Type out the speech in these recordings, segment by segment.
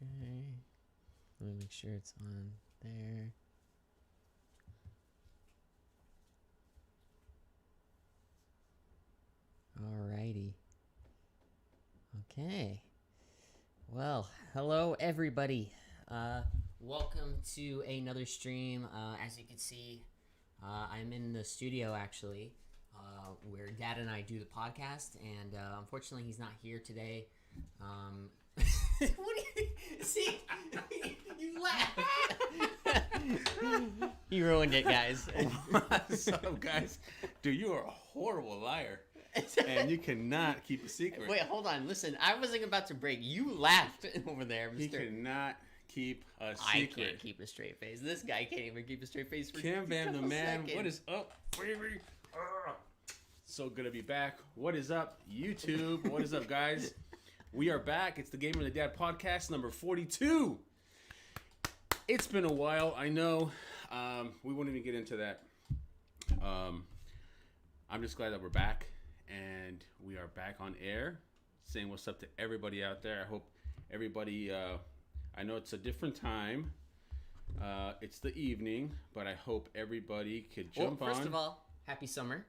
Okay. Let me make sure it's on there. Alrighty. Okay. Well, hello everybody. Welcome to another stream. As you can see, I'm in the studio actually, where Dad and I do the podcast, and unfortunately he's not here today. What do you see? You laugh. You ruined it, guys. What's up, guys? Dude, you are a horrible liar. And you cannot keep a secret. Wait, hold on. Listen, I wasn't about to break. You laughed over there, Mr. He cannot keep a secret. I can't keep a straight face. This guy can't even keep a straight face for Cam Bam the man. seconds. What is up, baby? So good to be back. What is up, YouTube? What is up, guys? We are back. It's the Gamer and the Dad podcast, number 42. It's been a while, I know. We won't even get into that. I'm just glad that we're back. And we are back on air, saying what's up to everybody out there. I hope everybody, I know it's a different time. It's the evening, but I hope everybody could jump on. First of all, happy summer.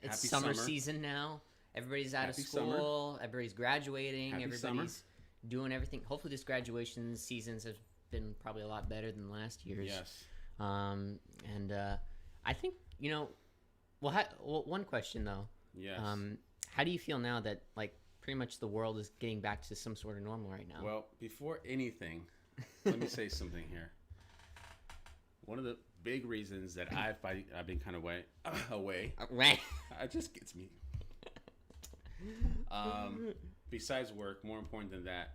It's Happy summer summer. season now. Everybody's out Happy of school. Everybody's graduating. Happy Everybody's doing everything. Hopefully this graduation seasons has been probably a lot better than last year's. Yes. I think, one question though. Yes. How do you feel now that like pretty much the world is getting back to some sort of normal right now? Well, before anything, let me say something here. One of the big reasons that I've been kind of away. Right. It just gets me. Besides work, more important than that,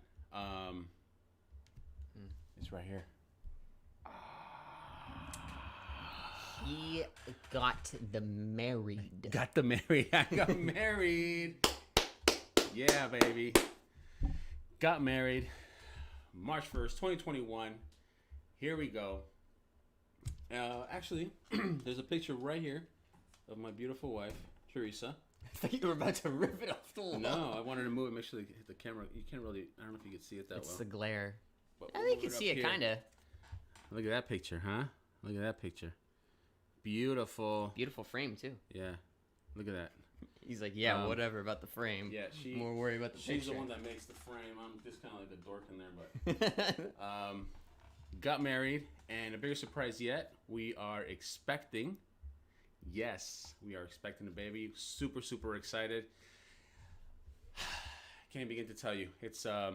it's right here. He got the married. I got married. Yeah, baby. Got married March 1st, 2021. Here we go. Actually, there's a picture right here of my beautiful wife, Teresa. I thought you were about to rip it off the wall. No, I wanted to move it, make sure the camera, you can't really, I don't know if you can see it that It's well. the glare. But I we'll think you move can see up it here. kind of. Look at that picture, huh? Look at that picture. Beautiful. Beautiful frame, too. Yeah. Look at that. He's like, yeah, whatever about the frame. Yeah, More worried about the she's picture. the one that makes the frame. I'm just kind of like the dork in there, but got married, and a bigger surprise yet, we are expecting. Yes, we are expecting a baby. Super, super excited. Can't begin to tell you. It's a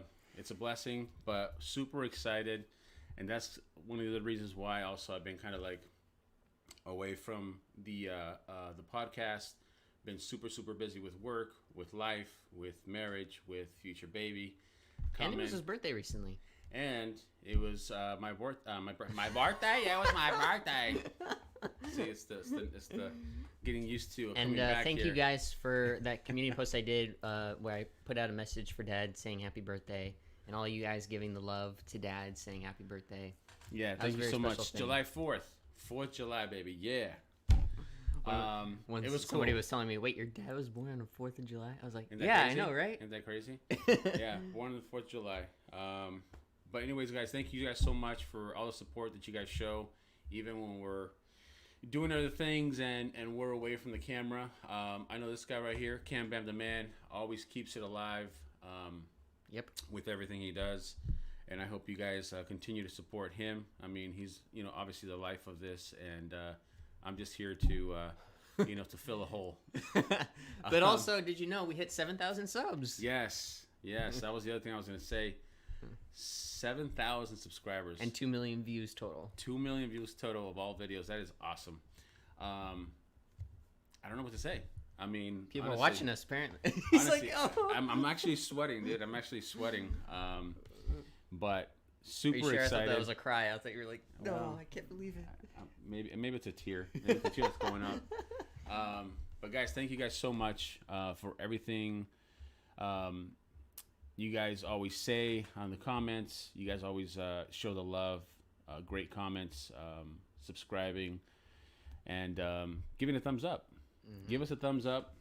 blessing, but super excited, and that's one of the reasons why also I've been kind of like away from the podcast. Been super, super busy with work, with life, with marriage, with future baby. And it was his birthday recently. And it was my birthday. Yeah, it was my birthday. See, it's the getting used to coming And back thank here. you guys for that community post I did where I put out a message for Dad saying happy birthday. And all you guys giving the love to Dad saying happy birthday. Yeah, That was thank a you very so much. special thing. July 4th, July, baby. Yeah. When it was somebody cool. was telling me, wait, your dad was born on the 4th of July? I was like, Isn't that yeah, crazy? I know, right? Isn't that crazy? Yeah, born on the 4th of July. But anyways, guys, thank you guys so much for all the support that you guys show, even when we're doing other things and we're away from the camera. I know this guy right here, Cam Bam the man, always keeps it alive Yep. with everything he does. And I hope you guys continue to support him. I mean, he's, obviously the life of this, and I'm just here to, to fill a hole. But also, did you know we hit 7,000 subs? Yes, that was the other thing I was going to say. 7,000 subscribers. And 2 million views total. 2 million views total of all videos. That is awesome. I don't know what to say. I mean, People honestly, are watching us, apparently. He's honestly, like, oh. I'm actually sweating, dude. I'm actually sweating. But super Are you sure? excited. I thought that was a cry. I thought you were like, no, Well, I can't believe it. Maybe it's a tear. Maybe it's a tear that's going up. But guys, thank you guys so much for everything. You guys always say on the comments. You guys always show the love. Great comments, subscribing, and giving a thumbs up. Mm-hmm. Give us a thumbs up.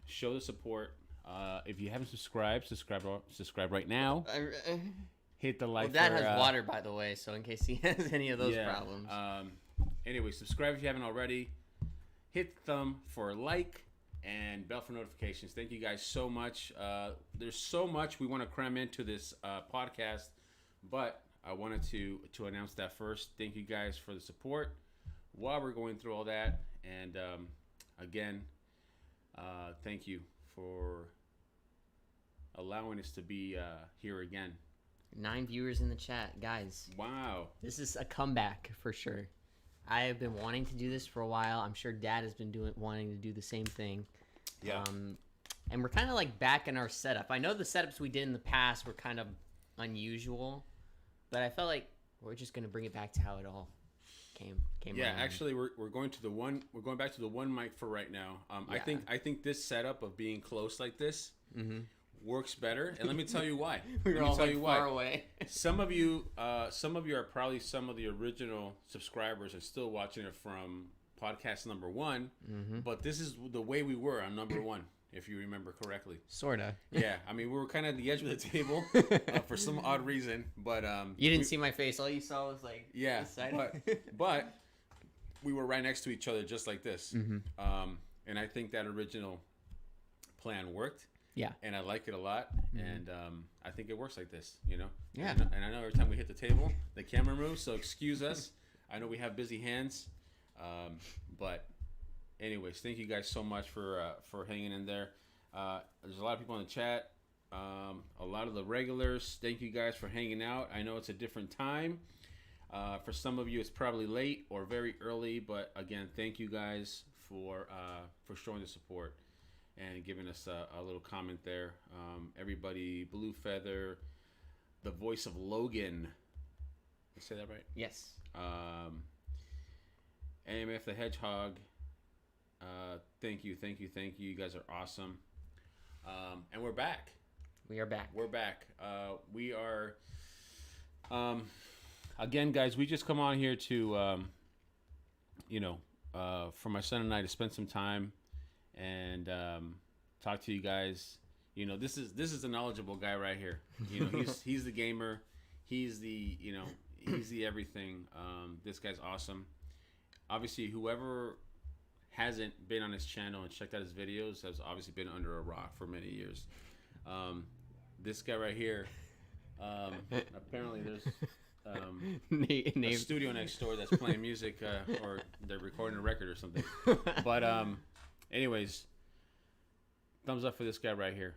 Show the support. If you haven't subscribed, subscribe right now. hit the like. Well, Dad has water, by the way, so in case he has any of those problems. Anyway, subscribe if you haven't already. Hit the thumb for like and bell for notifications. Thank you guys so much. There's so much we want to cram into this podcast, but I wanted to announce that first. Thank you guys for the support while we're going through all that. And again, thank you for allowing us to be here again. 9 viewers in the chat, guys. Wow. This is a comeback for sure. I have been wanting to do this for a while. I'm sure Dad has been wanting to do the same thing. Yeah. And we're kind of like back in our setup. I know the setups we did in the past were kind of unusual, but I felt like we're just going to bring it back to how it all came Yeah, around. actually we're going back to the one mic for right now. Yeah. I think this setup of being close like this works better, and let me tell you why. We're all like far away. Some of you are probably some of the original subscribers and still watching it from podcast number 1, but this is the way we were on number 1, if you remember correctly. Sorta. Yeah, I mean we were kind of at the edge of the table for some odd reason, but you didn't see my face. All you saw was like yeah, this side. but we were right next to each other just like this, and I think that original plan worked. Yeah, and I like it a lot, and I think it works like this, you know. Yeah, and I know every time we hit the table, the camera moves, so excuse us. I know we have busy hands, but anyways, thank you guys so much for hanging in there. There's a lot of people in the chat, a lot of the regulars. Thank you guys for hanging out. I know it's a different time. For some of you, it's probably late or very early, but again, thank you guys for showing the support and giving us a little comment there. Everybody, Blue Feather, the voice of Logan. Did I say that right? Yes. AMF the Hedgehog. Thank you. You guys are awesome. And we're back. We are back. We're back. We are. Again, guys, we just come on here to, for my son and I to spend some time and talk to you guys. You know, this is a knowledgeable guy right here. You know, he's the gamer. He's the everything. This guy's awesome. Obviously, whoever hasn't been on his channel and checked out his videos has obviously been under a rock for many years. This guy right here, apparently there's a studio next door that's playing music, or they're recording a record or something. But anyways, thumbs up for this guy right here.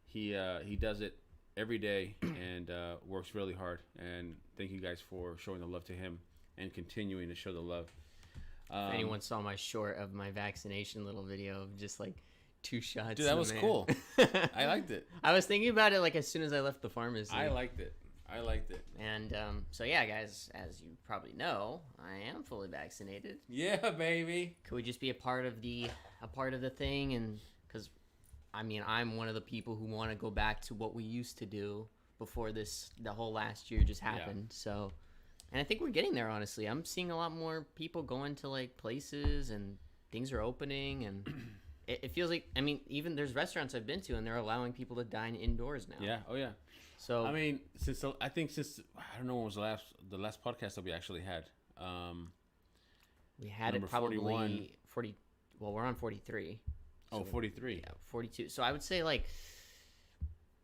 He does it every day and works really hard. And thank you guys for showing the love to him and continuing to show the love. If anyone saw my short of my vaccination little video of just like 2 shots. Dude, that was cool. I liked it. I was thinking about it like as soon as I left the pharmacy. I liked it. And so yeah, guys, as you probably know, I am fully vaccinated. Yeah, baby. Could we just be a part of the thing? And because I mean, I'm one of the people who want to go back to what we used to do before the whole last year just happened. Yeah. So, and I think we're getting there. Honestly, I'm seeing a lot more people going to like places and things are opening, and it feels like, I mean, even there's restaurants I've been to and they're allowing people to dine indoors now. Yeah. Oh yeah. So I mean, I don't know when was the last podcast that we actually had. We had it probably 41. 40. Well, we're on 43. So 43. Yeah, 42. So I would say like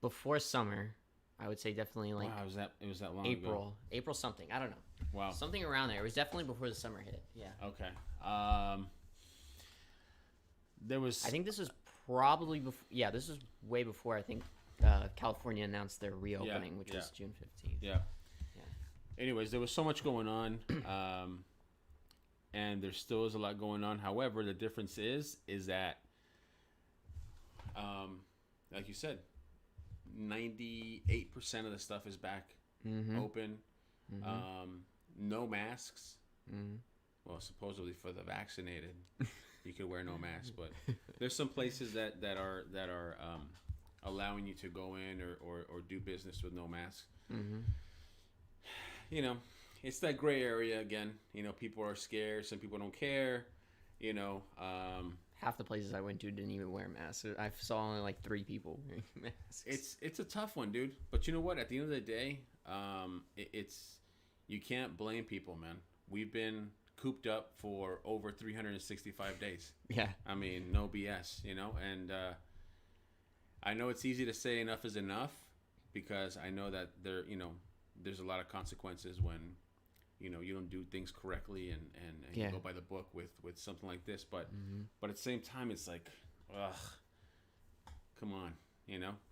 before summer. I would say definitely like. Wow, it was that long April. ago. April something. I don't know. Wow. Something around there. It was definitely before the summer hit. Yeah. Okay. There was. I think this was probably before. Yeah, this was way before. I think California announced their reopening, which was June 15th. Yeah. Anyways, there was so much going on, and there still is a lot going on. However, the difference is that, like you said, 98% of the stuff is back open. No masks. Well, supposedly for the vaccinated, you could wear no mask, but there's some places that are allowing you to go in or do business with no mask. You know, it's that gray area again. You know, people are scared. Some people don't care. You know, half the places I went to didn't even wear masks. I saw only like 3 people wearing masks. It's a tough one, dude. But you know what? At the end of the day, It's you can't blame people, man. We've been cooped up for over 365 days. Yeah. I mean, no BS, and I know it's easy to say enough is enough because I know that there's a lot of consequences when, you don't do things correctly and you go by the book with something like this. But but at the same time, it's like, ugh, come on,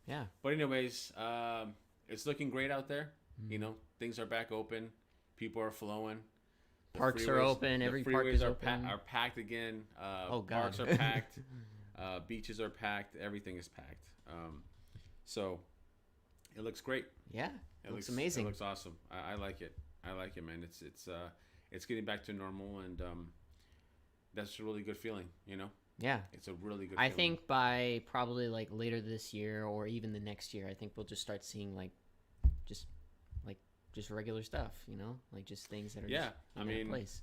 Yeah. But anyways, it's looking great out there. Things are back open. People are flowing. Parks are open. Every park is open. Are packed again. Oh, God. Parks are packed. Beaches are packed. Everything is packed. So it looks great. Yeah. It looks amazing. It looks awesome. I like it. I like it, man. It's getting back to normal, and that's a really good feeling. Yeah. It's a really good. I feeling. think by probably like later this year or even the next year, I think we'll just start seeing just regular stuff, like just things that are just in their place.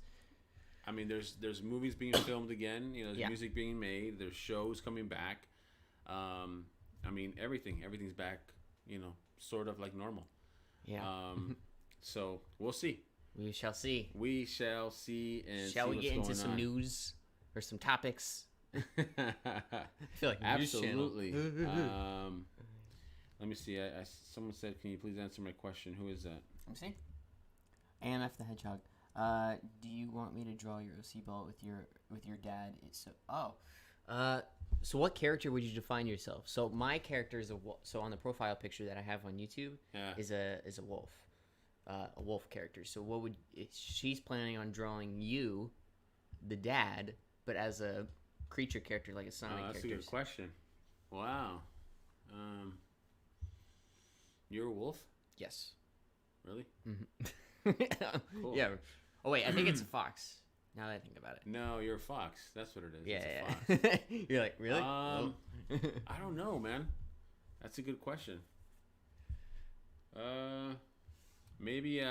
I mean, there's movies being filmed again. There's music being made. There's shows coming back. I mean, everything's back. Sort of like normal. Yeah. So we'll see. We shall see. We shall see. And shall we get into some on. News or some topics? I feel like absolutely. Let me see. Someone said, "Can you please answer my question?" Who is that? Let me see. AMF the Hedgehog. Do you want me to draw your OC ball with your dad? So what character would you define yourself? So my character is so on the profile picture that I have on YouTube is a wolf, a wolf character. So she's planning on drawing you, the dad, but as a creature character like a Sonic character. That's a good question. Wow. You're a wolf? Yes. Really? Mm-hmm. Cool. Yeah. Oh wait, I think it's a fox. Now that I think about it. No, you're a fox. That's what it is. Yeah, it's a fox. You're like, really? I don't know, man. That's a good question. Maybe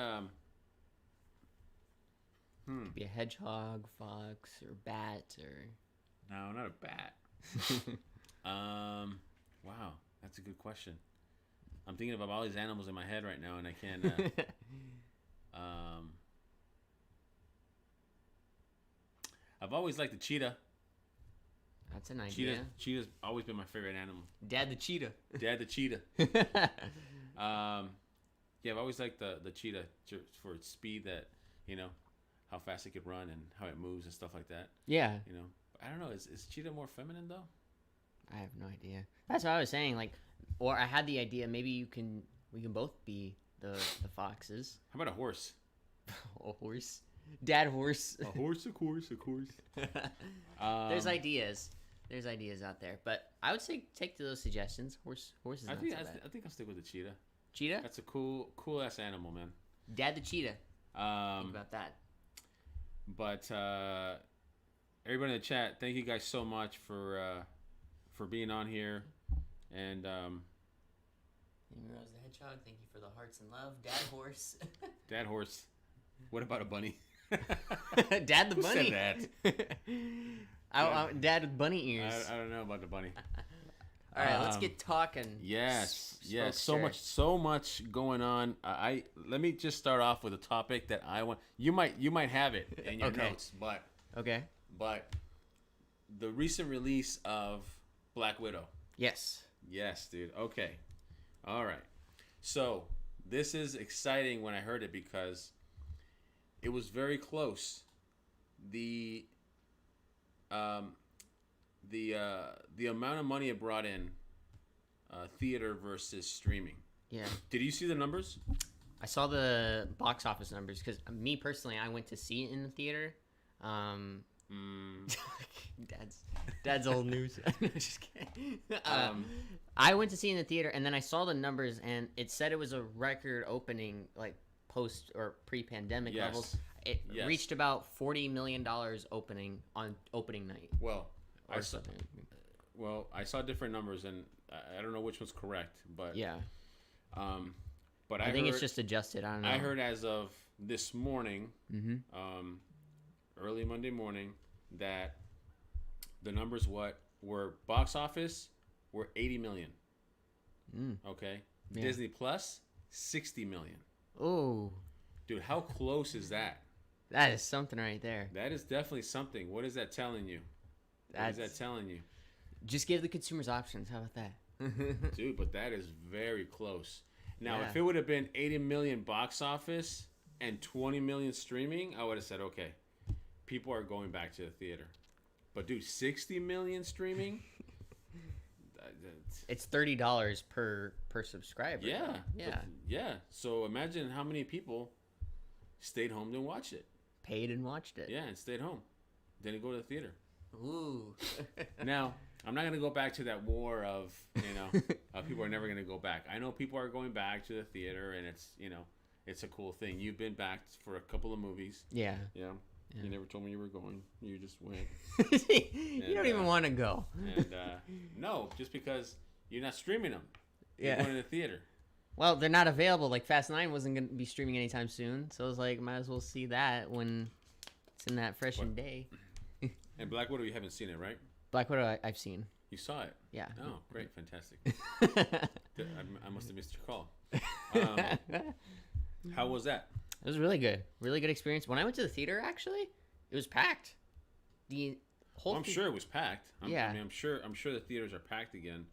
Could be a hedgehog, fox, or bat, or no, not a bat. Wow, that's a good question. I'm thinking about all these animals in my head right now, and I can't. I've always liked the cheetah. That's an idea. Cheetah's always been my favorite animal. Dad the cheetah. Dad the cheetah. Yeah, I've always liked the cheetah for its speed, that how fast it could run and how it moves and stuff like that. Yeah. I don't know. Is cheetah more feminine though? I have no idea. That's what I was saying. Or I had the idea maybe we can both be the foxes. How about a horse? A horse. Dad horse. A horse, of course. There's ideas out there, but I would say take to those suggestions. Horse is not so bad. I think I'll stick with the cheetah. Cheetah? That's a cool ass animal, man. Dad the cheetah. Think about that. But everybody in the chat, thank you guys so much for being on here, and Amy Rose the Hedgehog, thank you for the hearts and love. Dad horse. Dad horse. What about a bunny? Dad the bunny. Who said that? Dad with bunny ears. I don't know about the bunny. All right, let's get talking. Yes. So much going on. Let me just start off with a topic that I want. You might have it in your notes, but the recent release of Black Widow. Yes, dude. Okay. All right. So this is exciting when I heard it because it was very close. The amount of money it brought in, theater versus streaming. Yeah. Did you see the numbers? I saw the box office numbers because me personally, I went to see it in the theater. Dad's old news. No, just kidding. I went to see it in the theater, and then I saw the numbers, and it said it was a record opening, like post or pre-pandemic levels. It reached about $40 million opening on opening night. Well, I saw different numbers, and I don't know which one's correct, but yeah. But I think it's just adjusted. I don't know. I heard as of this morning, early Monday morning, that the numbers were box office were 80 million. Okay, yeah. Disney Plus 60 million. Oh, Dude, how close is that? that is something right there. That is definitely something. What is that telling you? What is that telling you? Just give the consumers options. How about that? Dude, but that is very close. Now, Yeah. if it would have been 80 million box office and 20 million streaming, I would have said, okay, people are going back to the theater. But dude, 60 million streaming? It's $30 per subscriber. Yeah. Yeah. Yeah. So imagine how many people stayed home and watched it. Paid and watched it. Yeah, and stayed home. Didn't go to the theater. Ooh. Now, I'm not going to go back to that war of, people are never going to go back. I know people are going back to the theater, and it's a cool thing. You've been back for a couple of movies. Yeah. Yeah. You never told me you were going. You just went. You don't even want to go. And no, just because you're not streaming them. You're going to the theater. Well, they're not available. Like Fast 9 wasn't going to be streaming anytime soon, so I was like, might as well see that when it's in that freshened day. And Black Widow, you haven't seen it, right? Black Widow, I've seen. You saw it? Yeah. Oh, great. Fantastic. I must have missed your call. How was that? It was really good. Really good experience. When I went to the theater, actually, it was packed. The whole I'm sure it was packed. Yeah. I mean, I'm sure the theaters are packed again.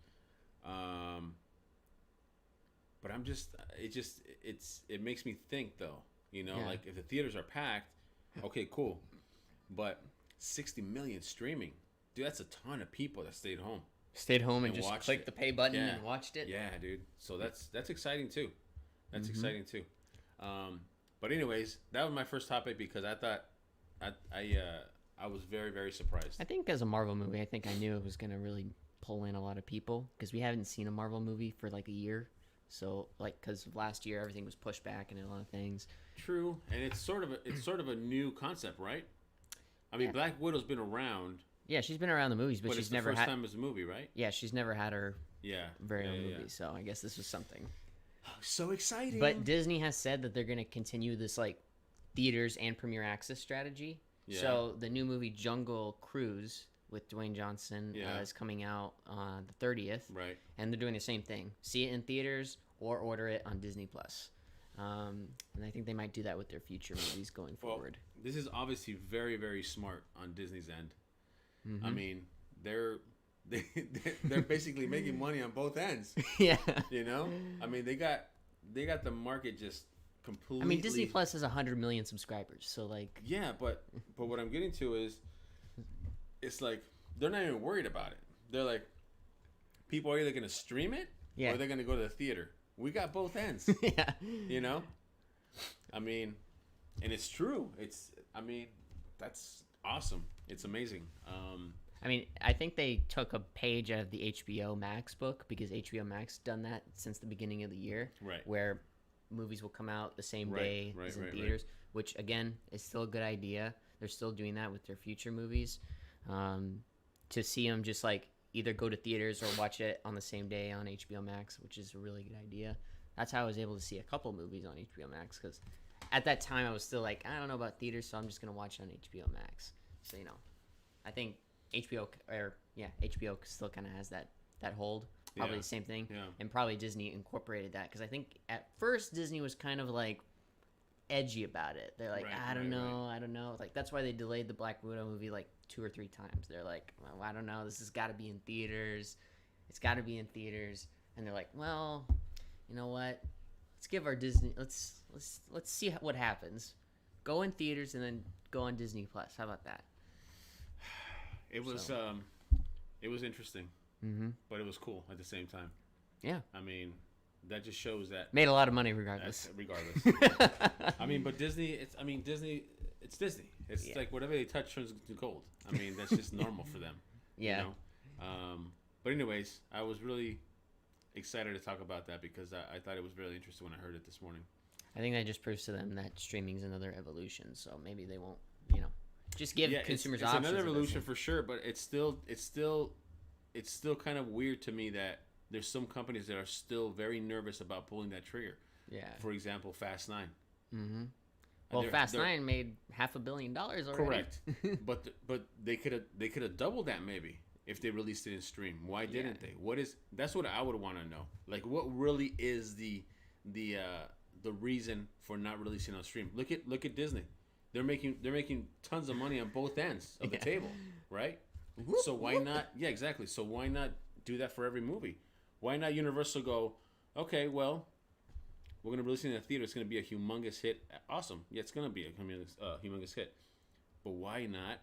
But it makes me think though, like if the theaters are packed, okay, cool. But 60 million streaming, dude, that's a ton of people that stayed home. Stayed home and just clicked the pay button and watched it. Yeah, dude. So that's exciting too. That's exciting too. But anyways, that was my first topic because I thought I was very, very surprised. I think as a Marvel movie, I think I knew it was going to really pull in a lot of people because we haven't seen a Marvel movie for like a year. So because last year everything was pushed back and a lot of things. True, and it's sort of a new concept, right? I mean, Black Widow's been around. Yeah, she's been around the movies, but she's never had. First time as a movie, right? Yeah, she's never had her very own movie. Yeah. So I guess this was something. So exciting! But Disney has said that they're going to continue this like theaters and premiere access strategy. Yeah. So the new movie Jungle Cruise with Dwayne Johnson is coming out on the 30th. Right. And they're doing the same thing. See it in theaters or order it on Disney Plus. And I think they might do that with their future movies going forward. This is obviously very, very smart on Disney's end. Mm-hmm. I mean, they're basically making money on both ends. Yeah. I mean, they got the market just completely. I mean, Disney Plus has 100 million subscribers, so like. Yeah, but what I'm getting to is, it's like they're not even worried about it. They're like, people are either going to stream it or they're going to go to the theater. We got both ends. Yeah. I mean, and it's true. That's awesome. It's amazing. I mean, I think they took a page out of the HBO Max book because HBO Max done that since the beginning of the year. Right. Where movies will come out the same day as in theaters, which again is still a good idea. They're still doing that with their future movies. To see them just like either go to theaters or watch it on the same day on HBO Max, which is a really good idea. That's how I was able to see a couple movies on HBO Max because at that time I was still like, I don't know about theaters, so I'm just going to watch it on HBO Max. So, I think HBO still kind of has that hold. Probably the same thing. Yeah. And probably Disney incorporated that because I think at first Disney was kind of like edgy about it. They're like, I don't know. Like that's why they delayed the Black Widow movie like 2 or 3 times. They're like, well, I don't know. This has got to be in theaters. It's got to be in theaters. And they're like, well, you know what? Let's give our Disney. Let's see what happens. Go in theaters and then go on Disney Plus. How about that? It was interesting, but it was cool at the same time. Yeah. I mean, that just shows that made a lot of money regardless. I mean, but Disney. It's Disney. It's like whatever they touch turns to gold. I mean, that's just normal for them. Yeah. But anyways, I was really excited to talk about that because I thought it was really interesting when I heard it this morning. I think that just proves to them that streaming is another evolution. So maybe they won't, just give consumers options. It's another evolution for sure, but it's still kind of weird to me that there's some companies that are still very nervous about pulling that trigger. Yeah. For example, Fast 9. Mm-hmm. Well, Fast 9 made $500 million already. Correct. but they could have doubled that maybe if they released it in stream. Why didn't they? That's what I would want to know. Like, what really is the the reason for not releasing on stream. Look at Disney. They're making tons of money on both ends of the table, right? So why not? Yeah, exactly. So why not do that for every movie? Why not Universal go, okay, well, we're gonna release it in the theater. It's gonna be a humongous hit. Awesome. Yeah, it's gonna be a humongous hit. But why not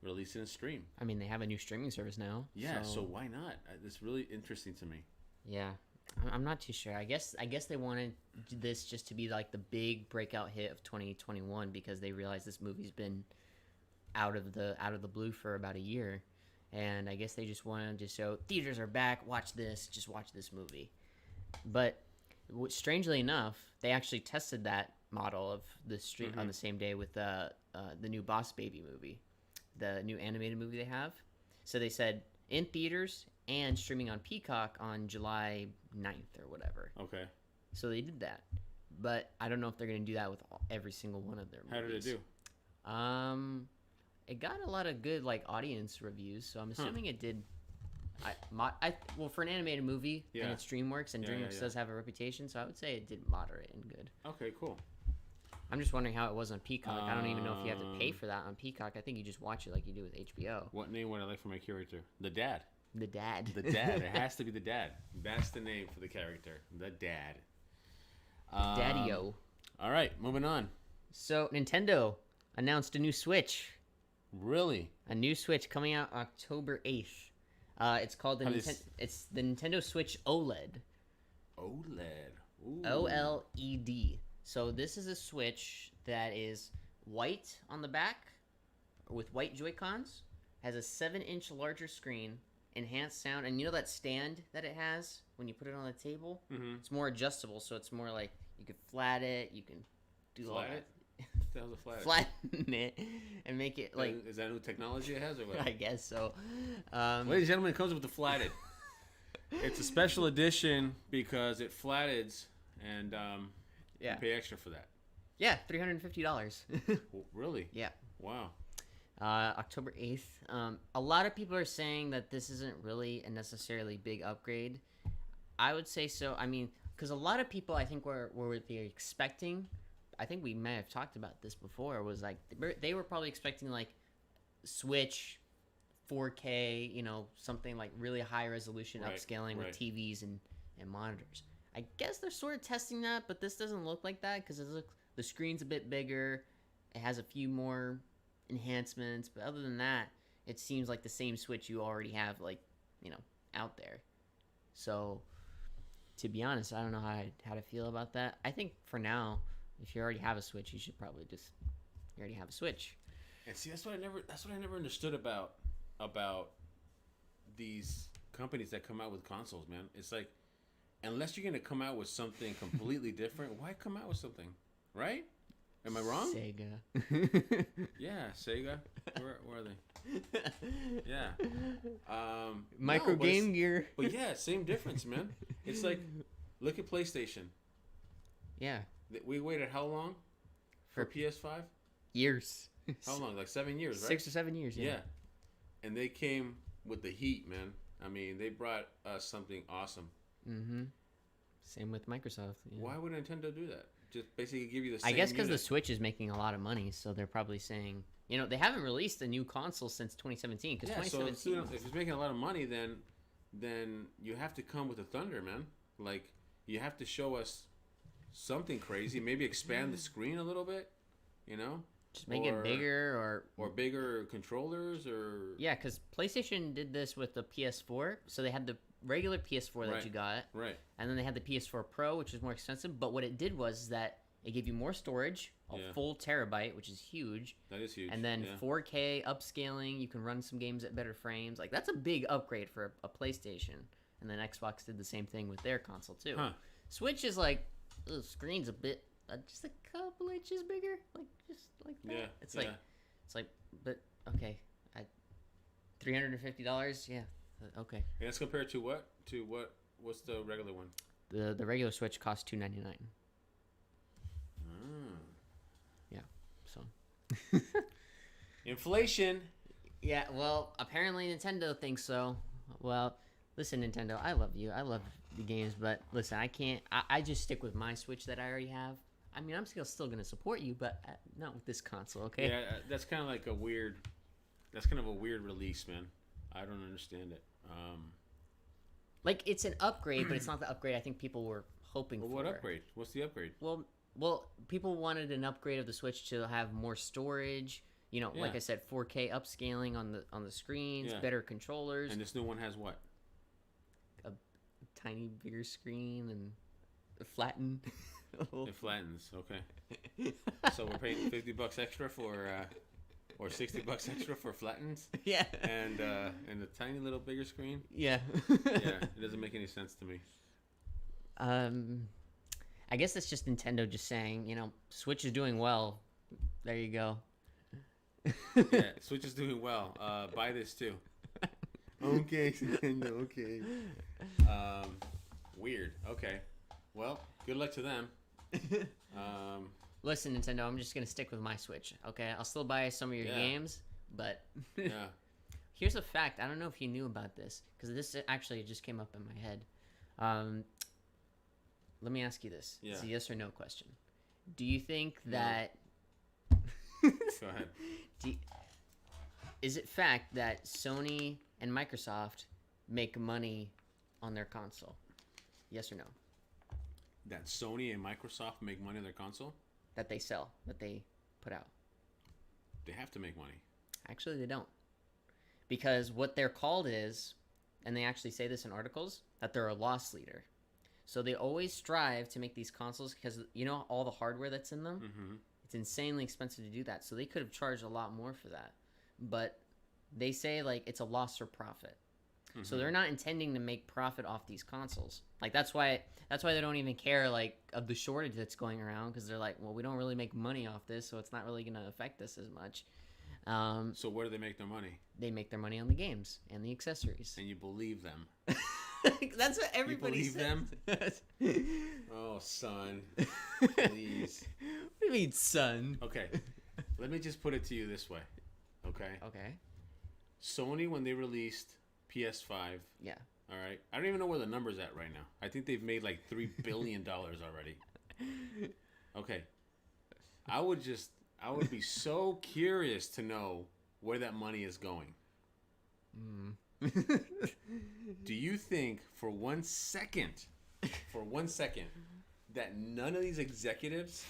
release it in stream? I mean, they have a new streaming service now. Yeah. So why not? It's really interesting to me. Yeah. I'm not too sure. I guess they wanted this just to be like the big breakout hit of 2021 because they realized this movie's been out of the blue for about a year, and I guess they just wanted to show theaters are back. Watch this. Just watch this movie. But strangely enough, they actually tested that model of the stream on the same day with the new Boss Baby movie, the new animated movie they have. So they said in theaters and streaming on Peacock on July 9th or whatever. Okay. So they did that. But I don't know if they're going to do that with every single one of their movies. How did it do? It got a lot of good like audience reviews, so I'm assuming it did. Well, for an animated movie, and it's DreamWorks, and DreamWorks does have a reputation, so I would say it did moderate and good. Okay, cool. I'm just wondering how it was on Peacock. I don't even know if you have to pay for that on Peacock. I think you just watch it like you do with HBO. What name would I like for my character? The Dad. The Dad. The Dad. It has to be the Dad. That's the name for the character. The Dad. Daddy-o. All right, moving on. So Nintendo announced a new Switch. Really? A new Switch coming out October 8th. It's called it's the Nintendo Switch OLED. OLED. Ooh. OLED. So this is a Switch that is white on the back with white Joy-Cons, has a 7-inch larger screen, enhanced sound, and you know that stand that it has when you put it on the table? Mm-hmm. It's more adjustable, so it's more like you could flat it, you can do all of it. That was a flat. Flatten it and make it like. Is that new technology it has or what? I guess so. Ladies and gentlemen, it comes with the flatted. It's a special edition because it flatteds, and you pay extra for that. Yeah, $350. Really? Yeah. Wow. October 8th. A lot of people are saying that this isn't really a necessarily big upgrade. I would say so. I mean, because a lot of people, I think, were they're expecting. I think we may have talked about this before. Was like they were probably expecting like Switch, 4K, something like really high resolution upscaling with TVs and monitors. I guess they're sort of testing that, but this doesn't look like that because the screen's a bit bigger. It has a few more enhancements, but other than that, it seems like the same Switch you already have, out there. So, to be honest, I don't know how to feel about that. I think for now, if you already have a Switch, you should probably you already have a Switch. And see, that's what I never understood about these companies that come out with consoles, man. It's like, unless you're gonna come out with something completely different, why come out with something, right? Am I wrong? Sega. Yeah, Sega. Where are they? Yeah. Micro Game Gear. But yeah, same difference, man. It's like, look at PlayStation. Yeah. We waited how long for PS5? Years. How long? Like 7 years, right? 6 or 7 years, yeah. And they came with the heat, man. I mean, they brought us something awesome. Mm-hmm. Same with Microsoft. Yeah. Why would Nintendo do that? Just basically give you the same I guess because unit. the Switch is making a lot of money, so they're probably saying, they haven't released a new console since 2017. Cause 2017 so if it's making a lot of money, then you have to come with a thunder, man. Like, you have to show us something crazy. Maybe expand the screen a little bit, Just make it bigger or bigger controllers or... Yeah, because PlayStation did this with the PS4. So they had the regular PS4 that you got. Right. And then they had the PS4 Pro, which is more expensive. But what it did was that it gave you more storage, a full terabyte, which is huge. That is huge. And then 4K upscaling. You can run some games at better frames. Like, that's a big upgrade for a PlayStation. And then Xbox did the same thing with their console, too. Huh. Switch is like, the screen's a bit... just a couple inches bigger, just like that. Yeah, it's like, but okay, $350. Yeah, okay. And that's compared to what? What's the regular one? The regular Switch costs $299. Yeah, so inflation. Yeah, well, apparently Nintendo thinks so. Well, Listen, Nintendo, I love you. I love the games, but listen, I can't. I just stick with my Switch that I already have. I mean, I'm still going to support you, but not with this console, okay? Yeah, that's kind of like a weird. That's kind of a weird release, man. I don't understand it. Like, it's an upgrade, but it's not the upgrade I think people were hoping Well, for. what upgrade? What's the upgrade? Well, people wanted an upgrade of the Switch to have more storage. You know, like Yeah. I said, 4K upscaling on the screens, Yeah. better controllers, And this new one has what? a tiny bigger screen, and flatten. It flattens. Okay. So we're paying $50 extra for, or $60 extra for flattens, Yeah. and a tiny little bigger screen. Yeah. Yeah, it doesn't make any sense to me. I guess that's just Nintendo just saying, you know, Switch is doing well. There you go. Yeah, Switch is doing well. Buy this too. Okay, Nintendo. Okay. Weird. Okay. Well, good luck to them. Listen, Nintendo, I'm just gonna stick with my Switch. Okay, I'll still buy some of your Yeah. games, but Yeah. here's a fact. I don't know if you knew about this because this actually just came up in my head. Let me ask you this. Yeah. It's a yes or no question. Do you think No. that? Go ahead. Is it fact that Sony and Microsoft make money on their console? Yes or no? That Sony and Microsoft make money on their console? That they sell, that they put out. They have to make money. Actually, they don't. Because what they're called is, and they actually say this in articles, that they're a loss leader. So they always strive to make these consoles because, you know, all the hardware that's in them? Mm-hmm. It's insanely expensive to do that. So they could have charged a lot more for that. But they say, like, it's a loss or profit. Mm-hmm. So they're not intending to make profit off these consoles. Like, that's why they don't even care, like, of the shortage that's going around, because they're like, well, we don't really make money off this, so it's not really going to affect us as much. So where do they make their money? They make their money on the games and the accessories. And you believe them. That's what everybody believe says. them? What Oh, son. Please. do you mean, son? Okay. Let me just put it to you this way. Okay? Okay. Sony, when they released PS5, Yeah. all right? I don't even know where the number's at right now. I think they've made like $3 billion already. Okay. I would be so curious to know where that money is going. Do you think for 1 second, that none of these executives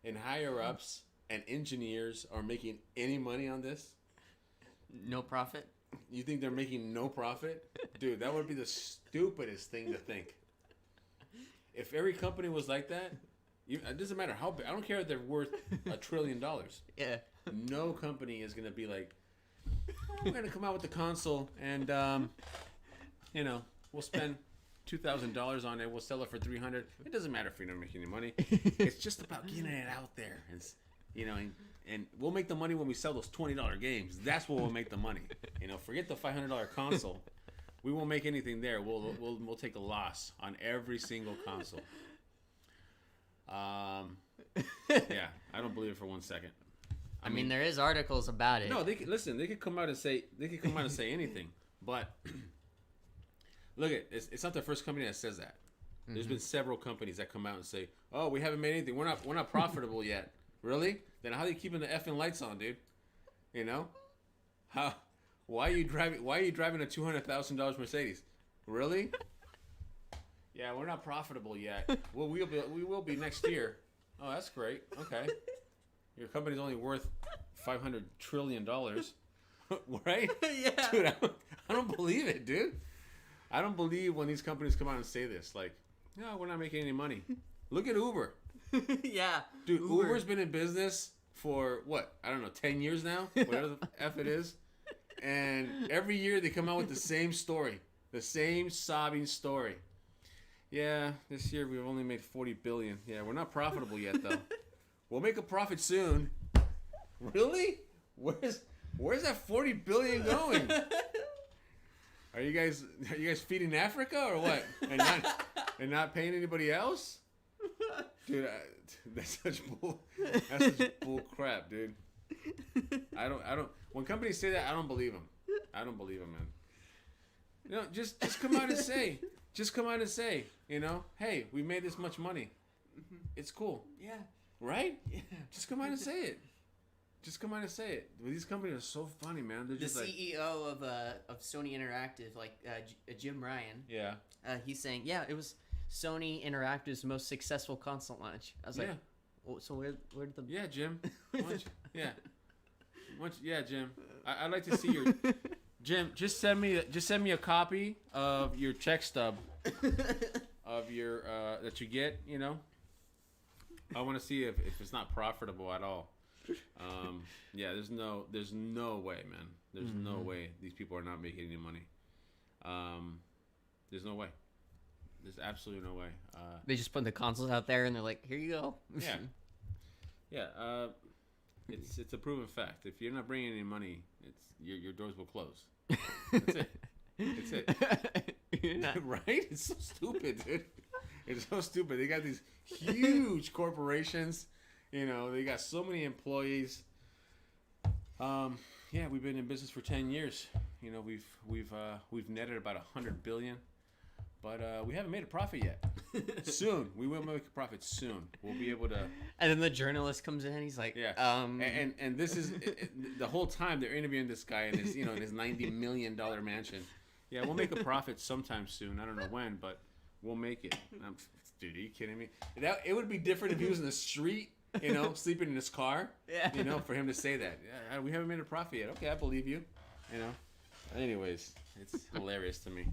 and higher ups and engineers are making any money on this? No profit? You think they're making no profit? Dude, that would be the stupidest thing to think. If every company was like that, it doesn't matter how big. I don't care if they're worth $1 trillion. Yeah. No company is going to be like, we're going to come out with the console and, we'll spend $2,000 on it. We'll sell it for $300. It doesn't matter if we don't make any money. It's just about getting it out there. And we'll make the money when we sell those $20 games. That's where we'll make the money. Forget the $500 console. We won't make anything there. We'll take a loss on every single console. Yeah, I don't believe it for 1 second. I mean, there is articles about it. No, they could come out and say anything. But look, it's not the first company that says that. Mm-hmm. There's been several companies that come out and say, "Oh, we haven't made anything. We're not profitable yet." Really? Then how are you keeping the effing lights on, dude? How? Why are you driving a $200,000 Mercedes? Really? Yeah, we're not profitable yet. Well, we will be next year. Oh, that's great. Okay. Your company's only worth $500 trillion, right? Yeah. Dude, I don't believe it, dude. I don't believe when these companies come out and say this. Like, no, we're not making any money. Look at Uber. Yeah. Dude, Uber's been in business for, what? I don't know, 10 years now? Whatever the F it is. And every year they come out with the same story. The same sobbing story. Yeah, this year we've only made $40 billion. Yeah, we're not profitable yet, though. We'll make a profit soon. Really? Where's that $40 billion going? Are you guys feeding Africa or what? And not paying anybody else? Dude, that's such bull crap, dude. I don't. When companies say that, I don't believe them. I don't believe them, man. You know, just come out and say, you know, hey, we made this much money. It's cool. Yeah. Right? Yeah. Just come out and say it. Just come out and say it. Well, these companies are so funny, man. They're The just like, CEO of Sony Interactive, like Jim Ryan, yeah, he's saying, yeah, it was Sony Interactive's most successful console launch. I was like, oh, so where did the yeah, Jim, yeah, Jim. I'd like to see your Jim. Just send me a copy of your check stub of your that you get. You know, I want to see if it's not profitable at all. Yeah, there's no way, man. There's no way these people are not making any money. There's no way. There's absolutely no way. They just put the consoles out there and they're like, here you go. Yeah. Yeah. It's a proven fact. If you're not bringing any money, your doors will close. That's it. It's it. Right? It's so stupid, dude. It's so stupid. They got these huge corporations. You know, they got so many employees. Yeah, we've been in business for 10 years. You know, we've netted about $100 billion, but we haven't made a profit yet. Soon, we will make a profit soon. We'll be able to. And then the journalist comes in. He's like, yeah. And this is the whole time they're interviewing this guy in his in his $90 million mansion. Yeah, we'll make a profit sometime soon. I don't know when, but we'll make it. Dude, are you kidding me? It would be different if he was in the street. You know, sleeping in his car. Yeah. You know, for him to say that. Yeah, we haven't made a profit yet. Okay, I believe you. You know. Anyways, it's hilarious to me.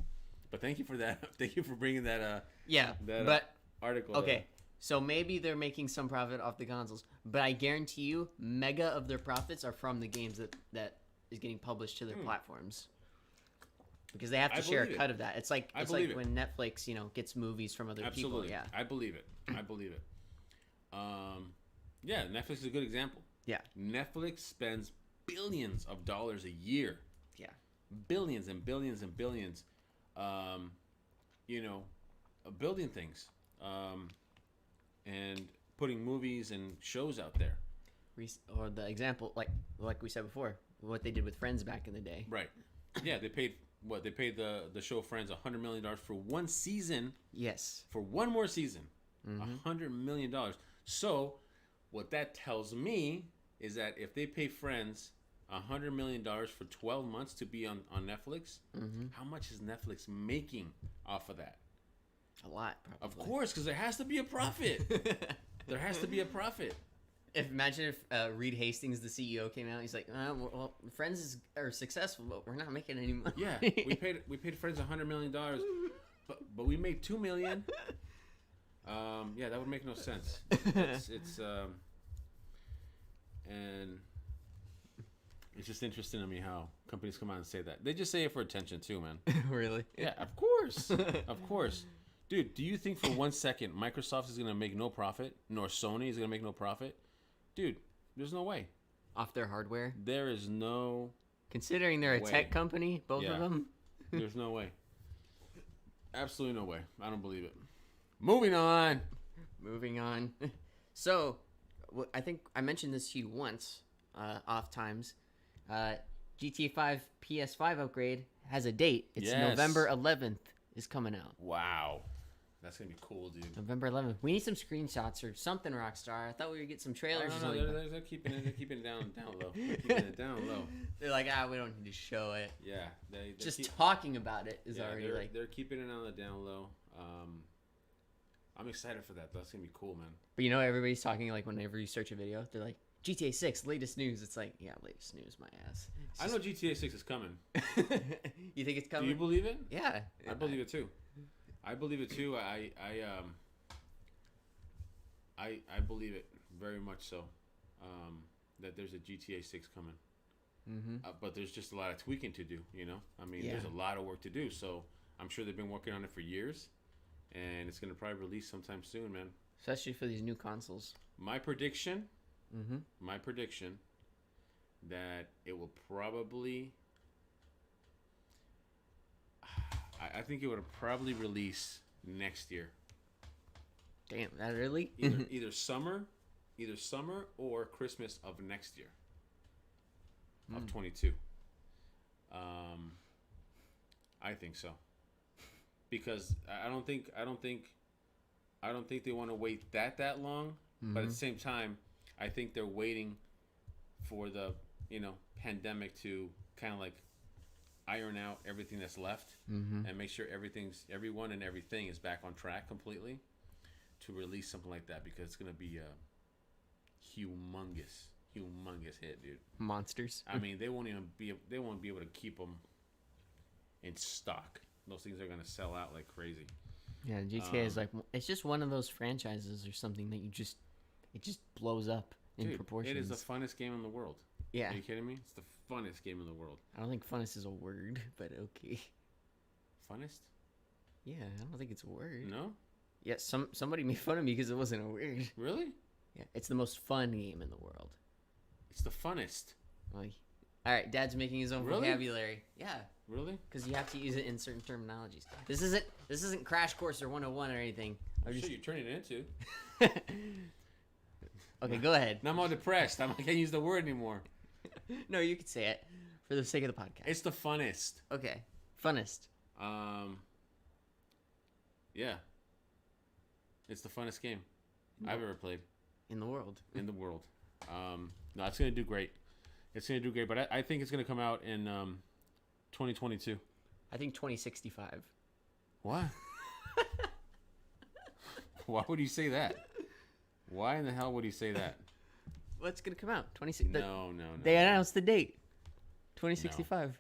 But thank you for that. Thank you for bringing that. Yeah. That article. Okay, so maybe they're making some profit off the consoles, but I guarantee you, mega of their profits are from the games that is getting published to their platforms. Because they have to share a cut of that. It's like when Netflix, gets movies from other people. Yeah. I believe it. Yeah, Netflix is a good example. Yeah. Netflix spends billions of dollars a year. Yeah. Billions and billions and billions. Building things. And putting movies and shows out there. Or the example, like we said before, what they did with Friends back in the day. Right. Yeah, they paid the show Friends $100 million for one season. Yes. For one more season. $100 million. So, what that tells me is that if they pay Friends $100 million for 12 months to be on Netflix, how much is Netflix making off of that? A lot, probably. Of course, because there has to be a profit. There has to be a profit. Imagine if Reed Hastings, the CEO, came out and he's like, well, Friends are successful, but we're not making any money. Yeah, we paid Friends $100 million, but we made $2 million. Yeah, that would make no sense. And it's just interesting to me how companies come out and say that. They just say it for attention too, man. Really? Yeah, of course. Of course. Dude, do you think for 1 second Microsoft is going to make no profit, nor Sony is going to make no profit? Dude, there's no way. Off their hardware? There is no Considering they're a tech company, both of them? There's no way. Absolutely no way. I don't believe it. Moving on. So, I think I mentioned this to you once, off times. GTA 5 PS5 upgrade has a date. It's November 11th is coming out. Wow. That's going to be cool, dude. November 11th. We need some screenshots or something, Rockstar. I thought we would get some trailers. No, they're keeping it down low. They're keeping it down low. They're like, we don't need to show it. Yeah. Just talking about it is already like... They're keeping it on the down low. I'm excited for that. That's going to be cool, man. But everybody's talking, like, whenever you search a video, they're like, GTA 6, latest news. It's like, yeah, latest news, my ass. I know GTA 6 is coming. You think it's coming? Do you believe it? Yeah. I believe it too. I believe it too. I believe it very much so. That there's a GTA 6 coming. But there's just a lot of tweaking to do, I mean, there's a lot of work to do. So I'm sure they've been working on it for years. And it's going to probably release sometime soon, man. Especially for these new consoles. My prediction that it will probably... I think it would probably release next year. Damn, that early? either summer or Christmas of next year. Of 22. I think so. Because I don't think they want to wait that long. Mm-hmm. But at the same time, I think they're waiting for the pandemic to kind of like iron out everything that's left and make sure everyone and everything is back on track completely to release something like that, because it's gonna be a humongous hit, dude. Monsters. I mean, they won't be able to keep them in stock. Those things are gonna sell out like crazy. Yeah, GTA is like, it's just one of those franchises or something that it just blows up in proportions. It is the funnest game in the world. Yeah. Are you kidding me? It's the funnest game in the world. I don't think funnest is a word, but okay. Funnest? Yeah, I don't think it's a word. No? Yeah, somebody made fun of me because it wasn't a word. Really? Yeah, it's the most fun game in the world. It's the funnest. All right, Dad's making his own vocabulary. Yeah. Really? Because you have to use it in certain terminologies. This isn't Crash Course or 101 or anything. Shit, you're turning it into. Okay, go ahead. Now I'm all depressed. I can't use the word anymore. No, you can say it for the sake of the podcast. It's the funnest. Okay, funnest. Yeah. It's the funnest game I've ever played. In the world. No, it's gonna do great. But I think it's gonna come out in 2022. I think 2065. What? Why would you say that? Why in the hell would you say that? What's gonna come out? 26. No. They announced the date. 2065.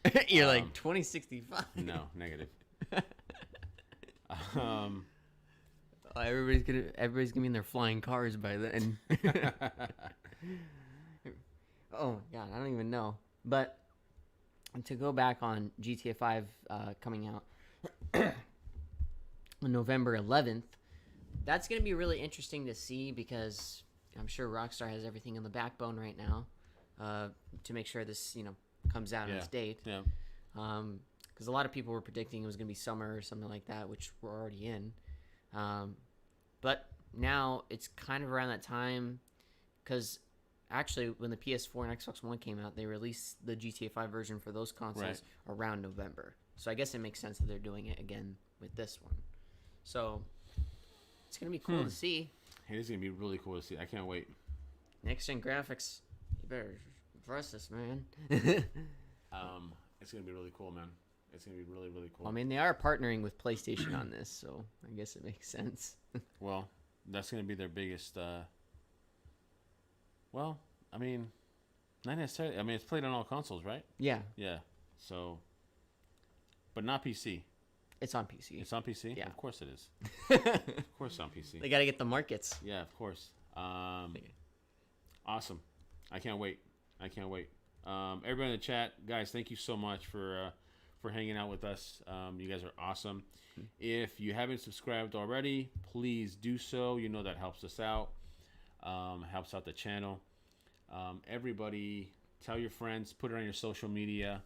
No. You're like 2065. No, negative. Everybody's gonna be in their flying cars by then. Oh my god, I don't even know. But to go back on GTA 5 coming out on November 11th, that's going to be really interesting to see, because I'm sure Rockstar has everything in the backbone right now to make sure this, comes out on its date. Yeah. Because a lot of people were predicting it was going to be summer or something like that, which we're already in. But now it's kind of around that time, because actually when the PS4 and Xbox One came out, they released the GTA 5 version for those consoles around November. So I guess it makes sense that they're doing it again with this one. So it's going to be cool to see. It is going to be really cool to see. I can't wait. Next gen graphics. You better press this, man. It's going to be really cool, man. It's going to be really, really cool. Well, I mean, they are partnering with PlayStation on this, so I guess it makes sense. Well, that's going to be their biggest... Well, I mean, not necessarily. I mean, it's played on all consoles, right? Yeah. Yeah. So, but not PC. It's on PC. It's on PC? Yeah. Of course it is. Of course it's on PC. They got to get the markets. Yeah, of course. Awesome. I can't wait. Everybody in the chat, guys, thank you so much for hanging out with us. You guys are awesome. If you haven't subscribed already, please do so. You know that helps us out. Helps out the channel. Everybody, tell your friends, put it on your social media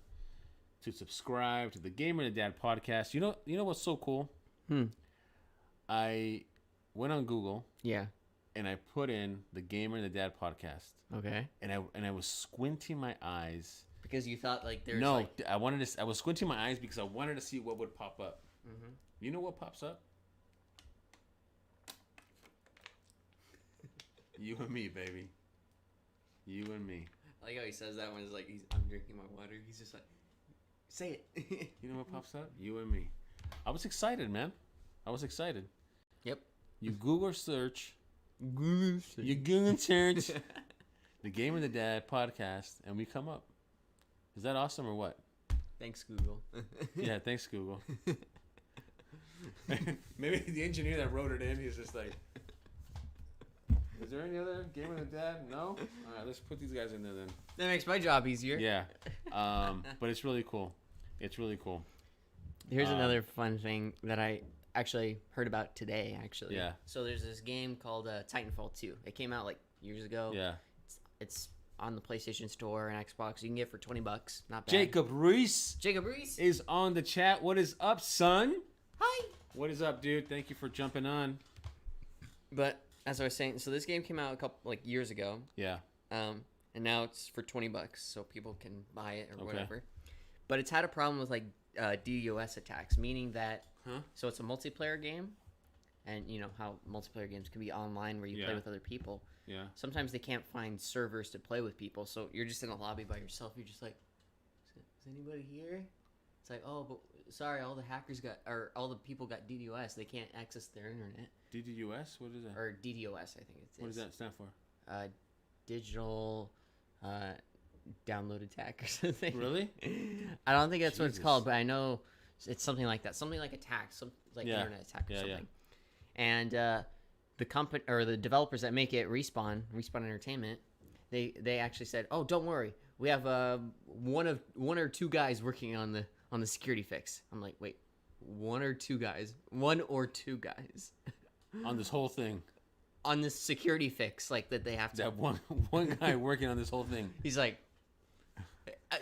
to subscribe to the Gamer and the Dad podcast. You know what's so cool? I went on Google. Yeah. And I put in the Gamer and the Dad podcast. Okay. And I was squinting my eyes because you thought like there's I was squinting my eyes because I wanted to see what would pop up. Mm-hmm. You know what pops up? You and me, baby. You and me. I like how he says that when it's like I'm drinking my water. He's just like, say it. You know what pops up? You and me. I was excited, man. I was excited. Yep. You Google search. You Google search the Gamer and the Dad podcast, and we come up. Is that awesome or what? Thanks, Google. Yeah, thanks, Google. Maybe the engineer that wrote it in, he's just like, is there any other Gamer and the Dad? No? All right, let's put these guys in there then. That makes my job easier. Yeah. But it's really cool. It's really cool. Here's another fun thing that I actually heard about today, actually. Yeah. So there's this game called Titanfall 2. It came out like years ago. Yeah. It's on the PlayStation Store and Xbox. You can get it for $20. Not bad. Jacob Reese is on the chat. What is up, son? Hi. What is up, dude? Thank you for jumping on. But as I was saying, so this game came out a couple years ago. Yeah. And now it's for $20, so people can buy it or whatever. But it's had a problem with DUS attacks, meaning that Huh? so it's a multiplayer game, and you know how multiplayer games can be online where you play Yeah. with other people. Yeah. Sometimes they can't find servers to play with people, so you're just in a lobby by yourself. You're just like, is anybody here? It's like, oh, but sorry, all the hackers got, or all the people got DDoS. They can't access their internet. DDUS? What is that? Or DDoS, I think it's. What does that stand for? Digital download attack or something. Really? I don't think that's what it's Jesus. called, but I know it's something like that. Something like attack, some like Yeah. internet attack or Yeah, yeah. something. And the company or the developers that make it, Respawn Entertainment, they actually said, "Oh, don't worry, we have one or two guys working on the security fix." I'm like, wait, one or two guys On this whole thing. on this security fix, like that they have to. That one guy working on this whole thing. He's like,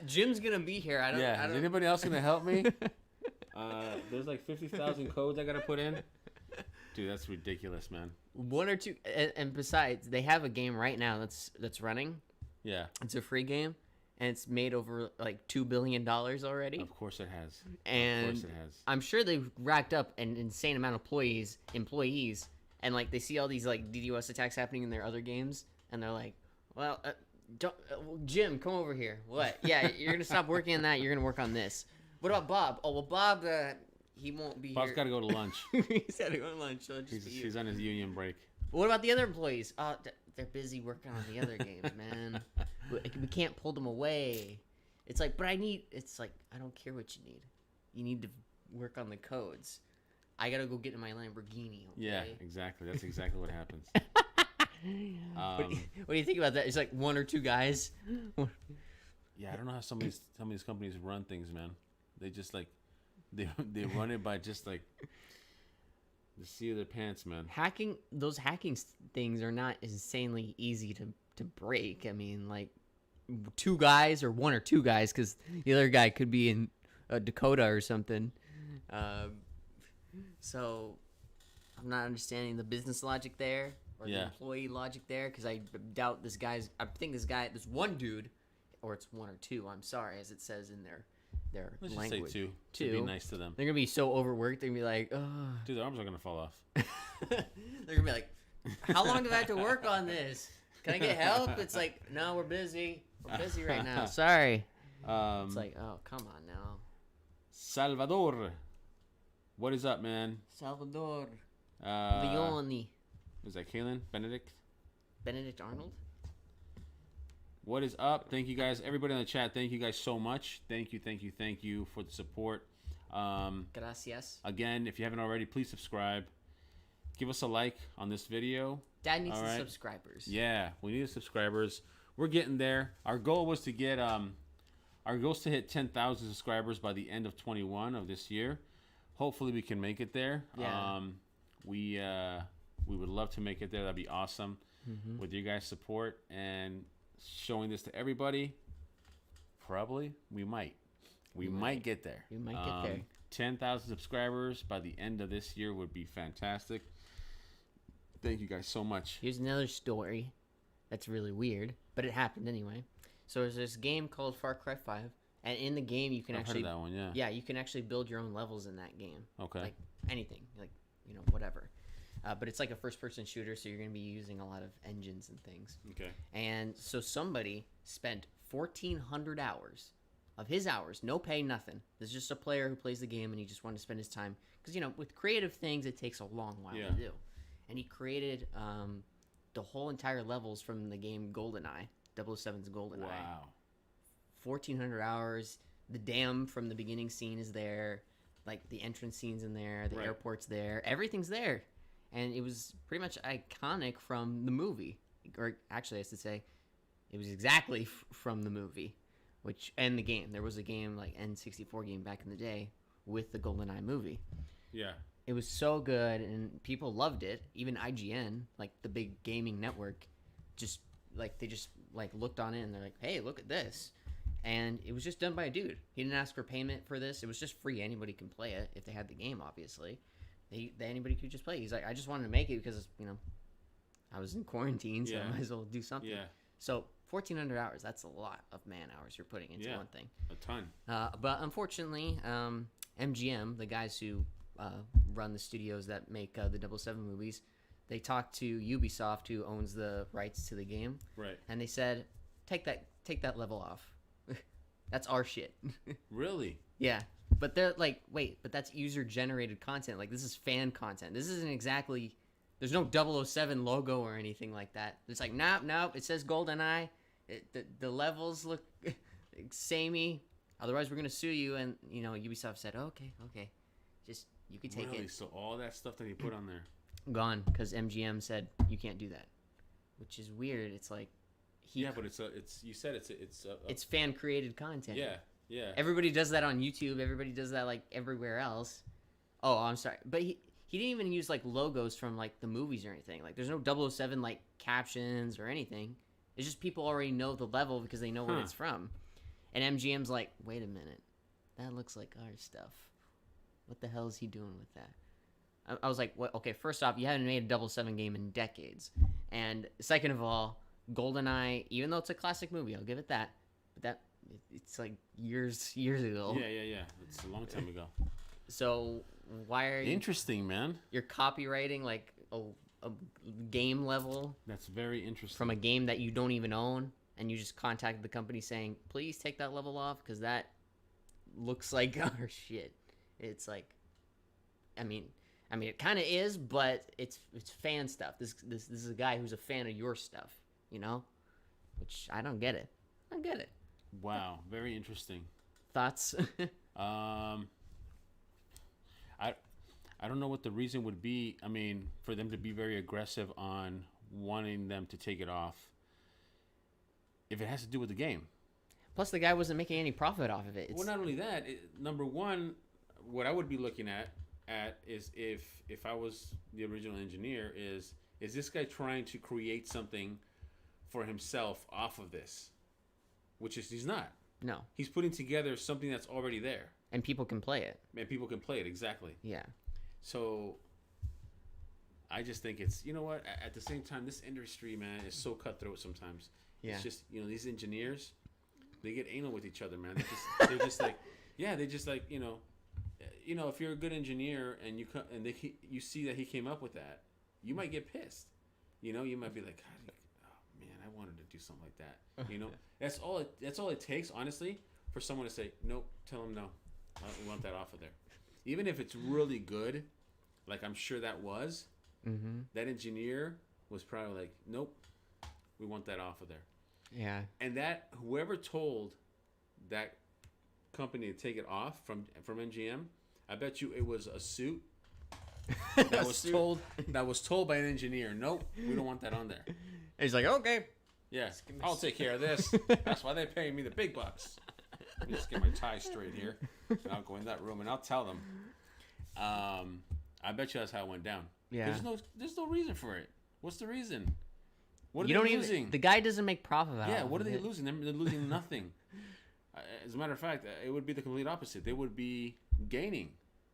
Jim's gonna be here. I don't. Yeah. Is anybody else gonna help me? There's like 50,000 codes I gotta put in. Dude, that's ridiculous, man. One or two, and besides, they have a game right now that's running. Yeah. It's a free game, and it's made over like $2 billion already. Of course it has. And of course it has. I'm sure they've racked up an insane amount of employees, and like they see all these like DDoS attacks happening in their other games, and they're like, "Well, don't, Jim, come over here. What? Yeah, you're gonna stop working on that. You're gonna work on this. What about Bob? Oh, well, Bob, he won't be Bob's here. got to go to lunch. He's got to go to lunch. So it'll just be you. He's on his union break. What about the other employees? They're busy working on the other games, man. We can't pull them away. It's like, but it's like, I don't care what you need. You need to work on the codes. I gotta go get in my Lamborghini. Okay? Yeah, exactly. That's exactly what happens. What do you think about that? It's like one or two guys. Yeah, I don't know how some of these companies run things, man. They just like they run it by just like the seat of their pants, man. Those hacking things are not insanely easy to break. I mean, like two guys or one or two guys, because the other guy could be in Dakota or something. So I'm not understanding the business logic there or the employee logic there, because I doubt this one dude, or it's one or two, I'm sorry, as it says in their Let's language. just say two. To be nice to them. They're gonna be so overworked. They're gonna be like, oh. Dude, their arms are gonna fall off. They're gonna be like, how long do I have to work on this? Can I get help? It's like, no, we're busy. We're busy right now. Sorry. It's like, oh, come on now. Salvador, what is up, man? Salvador. Uh, Leone. is that Kaylin? Benedict Arnold? What is up? Thank you guys, everybody in the chat. Thank you guys so much. Thank you for the support. Gracias. Again, if you haven't already, please subscribe. Give us a like on this video. Dad needs All some right. subscribers. Yeah, we need subscribers. We're getting there. Our goal was to get to hit 10,000 subscribers by the end of 21 of this year. Hopefully we can make it there. Yeah. We would love to make it there. That'd be awesome. With your guys' support and showing this to everybody, probably we might get there. We might get there. 10,000 subscribers by the end of this year would be fantastic. Thank you guys so much. Here's another story that's really weird, but it happened anyway. So there's this game called Far Cry 5, and in the game you can I've actually heard of that one, yeah. Yeah, you can actually build your own levels in that game. Okay. Like anything, like, you know, whatever. But it's like a first-person shooter, so you're going to be using a lot of engines and things. Okay. And so somebody spent 1,400 hours of his hours, no pay, nothing. This is just a player who plays the game, and he just wanted to spend his time. Because, you know, with creative things, it takes a long while to do. And he created the whole entire levels from the game GoldenEye, 007's GoldenEye. Wow. 1,400 hours. The dam from the beginning scene is there. Like, the entrance scene's in there. The airport's there. Everything's there. And it was pretty much iconic from the movie. Or actually, I should say, it was exactly from the movie. And the game. There was a game, like N64 game back in the day with the GoldenEye movie. Yeah. It was so good, and people loved it. Even IGN, like the big gaming network, they looked on it and they're like, "Hey, look at this!" And it was just done by a dude. He didn't ask for payment for this. It was just free. Anybody can play it if they had the game. Obviously, anybody could just play. He's like, "I just wanted to make it because I was in quarantine, so I might as well do something." Yeah. So 1,400 hours. That's a lot of man hours you're putting into one thing. A ton. But unfortunately, MGM, the guys who run the studios that make the 007 movies, they talked to Ubisoft, who owns the rights to the game. Right. And they said, take that level off. That's our shit. Really? Yeah. But they're like, wait, but that's user-generated content. Like, this is fan content. This isn't exactly... There's no 007 logo or anything like that. It's like, nope. It says GoldenEye. The levels look samey. Otherwise, we're going to sue you. And, Ubisoft said, okay. Just, you can take it. So all that stuff that he put on there? Gone, because MGM said, you can't do that. Which is weird. It's like... but you said it's fan-created content. Yeah. Everybody does that on YouTube. Everybody does that, like, everywhere else. Oh, I'm sorry. But he didn't even use, like, logos from, like, the movies or anything. Like, there's no 007, like, captions or anything. It's just people already know the level because they know where it's from. And MGM's like, wait a minute. That looks like our stuff. What the hell is he doing with that? I was like, what? Okay, first off, you haven't made a 007 game in decades. And second of all, GoldenEye, even though it's a classic movie, I'll give it that. But it's like years ago. Yeah. It's a long time ago. So why are you... Interesting, man. You're copywriting like a game level. That's very interesting. From a game that you don't even own, and you just contacted the company saying, please take that level off because that looks like our shit. It's like, I mean, it kind of is, but it's fan stuff. This is a guy who's a fan of your stuff, which I don't get it. Wow, very interesting. Thoughts? I don't know what the reason would be. I mean, for them to be very aggressive on wanting them to take it off, if it has to do with the game. Plus, the guy wasn't making any profit off of it. Well, not only that. Number one, what I would be looking at is if I was the original engineer, is this guy trying to create something for himself off of this? Which is, he's not. No. He's putting together something that's already there. And people can play it. Exactly. Yeah. So, I just think it's, you know what, at the same time, this industry, man, is so cutthroat sometimes. Yeah. It's just, these engineers, they get anal with each other, man. They're just like, if you're a good engineer and you see that he came up with that, you might get pissed. You might be like, God, oh man, I wanted to do something like that. That's all it takes, honestly, for someone to say, nope, tell him no. I want that off of there. Even if it's really good, like I'm sure that was, that engineer was probably like, nope, we want that off of there. Yeah. And that whoever told that company to take it off from MGM, I bet you it was a suit that was told by an engineer, nope, we don't want that on there. And he's like, okay. Yeah, I'll take care of this. That's why they pay me the big bucks. Let me just get my tie straight here. And I'll go in that room and I'll tell them. I bet you that's how it went down. Yeah. There's no reason for it. What's the reason? What are you they don't losing? Even, the guy doesn't make profit out of it. Yeah, what are they losing? They're losing nothing. As a matter of fact, it would be the complete opposite. They would be gaining.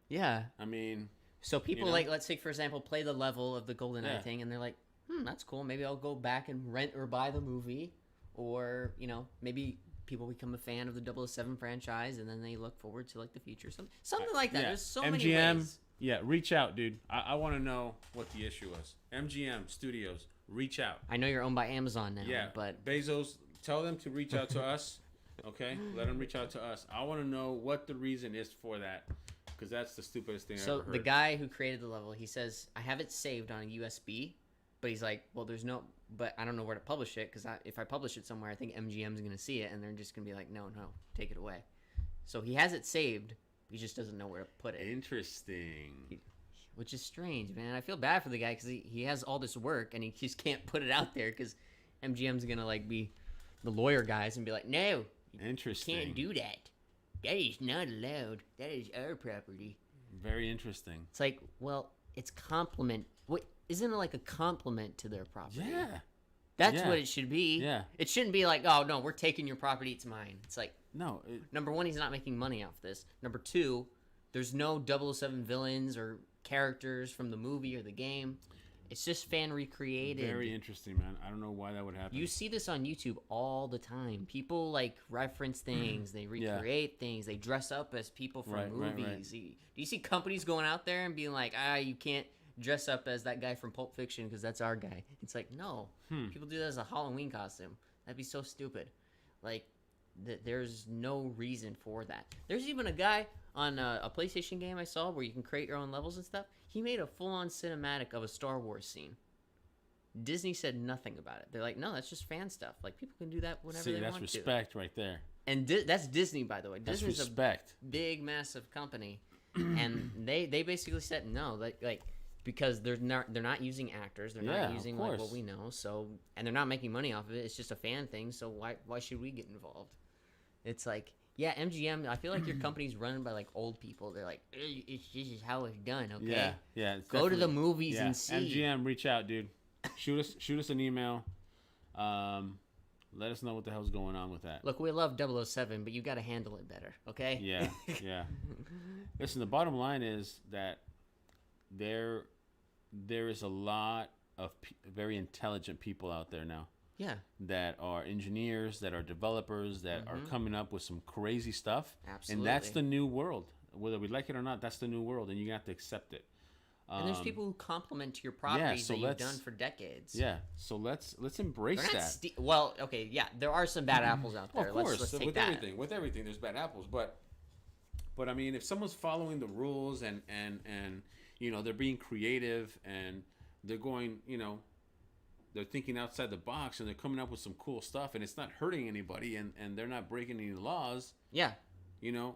Yeah. I mean... So people let's take, for example, play the level of the GoldenEye thing, and they're like, that's cool. Maybe I'll go back and rent or buy the movie. Or, maybe people become a fan of the 007 franchise, and then they look forward to, like, the future. Something like that. There's so many ways. Yeah, reach out, dude. I want to know what the issue was. MGM Studios, reach out. I know you're owned by Amazon now, but... Bezos, tell them to reach out to us, okay? Let them reach out to us. I want to know what the reason is for that, because that's the stupidest thing I've ever heard. So the guy who created the level, he says, I have it saved on a USB, but he's like, well, but I don't know where to publish it, because if I publish it somewhere, I think MGM's going to see it, and they're just going to be like, no, take it away. So he has it saved, he just doesn't know where to put it. Interesting. Which is strange, man. I feel bad for the guy, because he has all this work, and he just can't put it out there, because MGM's going to, like, be the lawyer guys and be like, no, interesting. You can't do that. That is not allowed. That is our property. Very interesting. It's like, well, it's compliment. What isn't it like a compliment to their property? Yeah. That's what it should be. Yeah. It shouldn't be like, oh, no, we're taking your property. It's mine. It's like, no. Number one, he's not making money off this. Number two, there's no 007 villains or characters from the movie or the game. It's just fan recreated. Very interesting, man. I don't know why that would happen. You see this on YouTube all the time. People like reference things, they recreate things, they dress up as people from movies. Do you see companies going out there and being like, you can't dress up as that guy from Pulp Fiction because that's our guy? It's like, no. People do that as a Halloween costume. That'd be so stupid. Like, there's no reason for that. There's even a guy on a PlayStation game I saw where you can create your own levels and stuff. He made a full-on cinematic of a Star Wars scene. Disney said nothing about it. They're like, no, that's just fan stuff. Like, people can do that whenever they want to. That's respect right there. And that's Disney, by the way. That's Disney's respect. A big, massive company, and they basically said no, like because they're not using actors, they're not using like what we know, so, and they're not making money off of it. It's just a fan thing. So why should we get involved? It's like, yeah, MGM. I feel like your company's run by like old people. They're like, this is how it's done. Okay, yeah. Go to the movies and see. MGM, reach out, dude. Shoot us an email. Let us know what the hell's going on with that. Look, we love 007, but you got to handle it better, okay? Yeah. Listen, the bottom line is that there is a lot of very intelligent people out there now. Yeah. That are engineers, that are developers, that are coming up with some crazy stuff. Absolutely. And that's the new world. Whether we like it or not, that's the new world, and you have to accept it. And there's people who compliment your properties that you've done for decades. Yeah, so let's embrace that. Well, okay, yeah, there are some bad apples out there. Of course, let's take with that. everything, there's bad apples. But I mean, if someone's following the rules and you know they're being creative and they're going, you know, they're thinking outside the box and they're coming up with some cool stuff and it's not hurting anybody and they're not breaking any laws. Yeah. You know,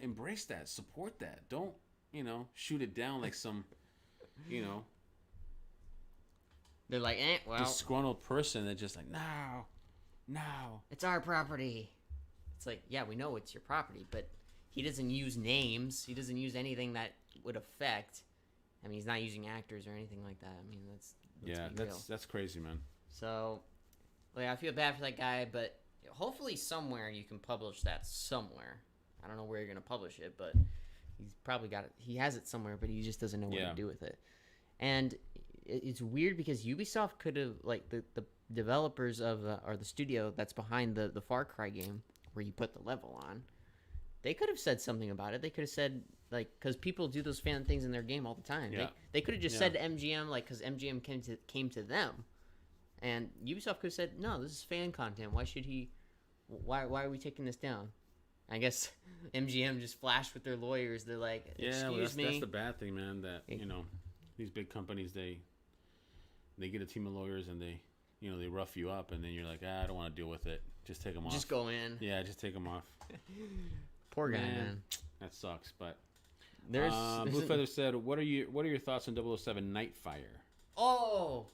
embrace that, support that. Don't, you know, shoot it down like some, you know, they're like, well, disgruntled person that just like, no, it's our property. It's like, yeah, we know it's your property, but he doesn't use names. He doesn't use anything that would affect. I mean, he's not using actors or anything like that. I mean, that's crazy, man. So, like, I feel bad for that guy, but hopefully somewhere you can publish that somewhere. I don't know where you're gonna publish it, but he's probably got it. He has it somewhere, but he just doesn't know what to do with it. And it's weird because Ubisoft could have, like, the developers of or the studio that's behind the Far Cry game where you put the level on, they could have said something about it. They could have said, like, because people do those fan things in their game all the time. Yeah. They could have just said to MGM, like, because MGM came to them, and Ubisoft could have said, no, this is fan content. Why should he? Why are we taking this down? I guess MGM just flashed with their lawyers. They're like, excuse me. That's the bad thing, man. That, you know, these big companies, they get a team of lawyers and they rough you up, and then you're like, I don't want to deal with it. Just take them off. Just go in. Yeah, just take them off. Poor guy, man. That sucks. But there's Blue Feather said, what are your thoughts on 007 Nightfire? Oh.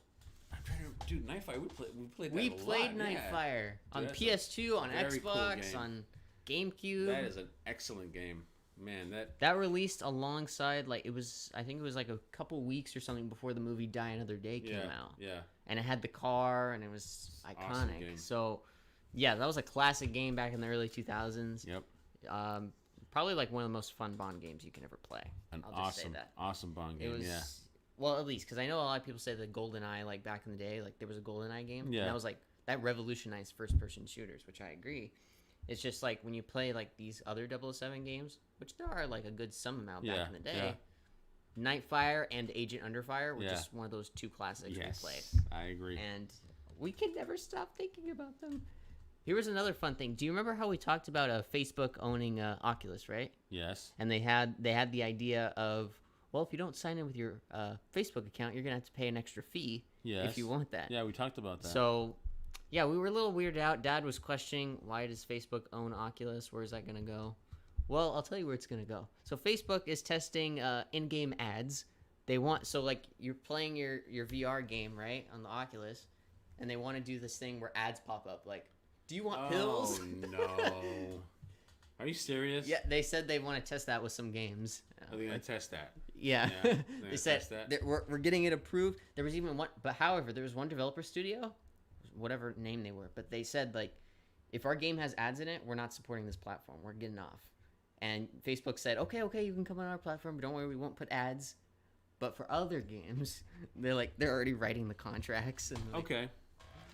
I'm trying to, dude, Nightfire. We played that We a lot. played Nightfire on PS2, on Xbox, cool on GameCube. That is an excellent game, man. That released alongside, like, I think it was like a couple weeks or something before the movie Die Another Day came out. Yeah. And it had the car, and it was iconic. Awesome game. So, yeah, that was a classic game back in the early 2000s. Yep. Probably like one of the most fun Bond games you can ever play. I'll just say that. Awesome Bond game. Yeah. Well, at least because I know a lot of people say the GoldenEye, like back in the day, like there was a GoldenEye game. Yeah. And that was like that revolutionized first-person shooters, which I agree. It's just like when you play like these other 007 games, which there are like a good some amount back in the day. Yeah. Nightfire and Agent Underfire were just one of those two classics we played. I agree. And we could never stop thinking about them. Here was another fun thing. Do you remember how we talked about Facebook owning Oculus, right? Yes. And they had the idea of, well, if you don't sign in with your Facebook account, you're gonna have to pay an extra fee if you want that. Yeah, we talked about that. So, yeah, we were a little weirded out. Dad was questioning, why does Facebook own Oculus? Where is that gonna go? Well, I'll tell you where it's gonna go. So Facebook is testing in-game ads. They want, so like you're playing your VR game, right, on the Oculus, and they want to do this thing where ads pop up, like, do you want pills? Oh, no. Are you serious? Yeah, they said they want to test that with some games. Are they going to test that? Yeah. They said we're getting it approved. There was even one, but however, there was one developer studio, whatever name they were, but they said, like, if our game has ads in it, we're not supporting this platform. We're getting off. And Facebook said, okay, you can come on our platform, but don't worry, we won't put ads. But for other games, they're already writing the contracts and Okay.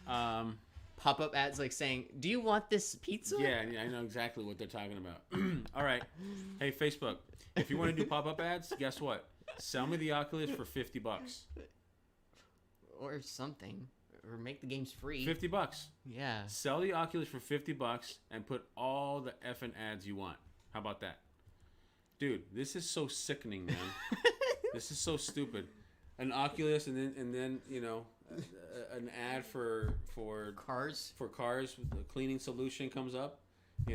Um, pop-up ads like saying, "Do you want this pizza?" yeah, I know exactly what they're talking about. All right. Hey, Facebook, if you want to do pop-up ads, guess what? Sell me the Oculus for $50. Or something, or make the games free. $50. Yeah. Sell the Oculus for $50 and put all the effing ads you want. How about that? Dude, this is so sickening, man. This is so stupid. An Oculus and then an ad for Cars. For cars, the cleaning solution comes up.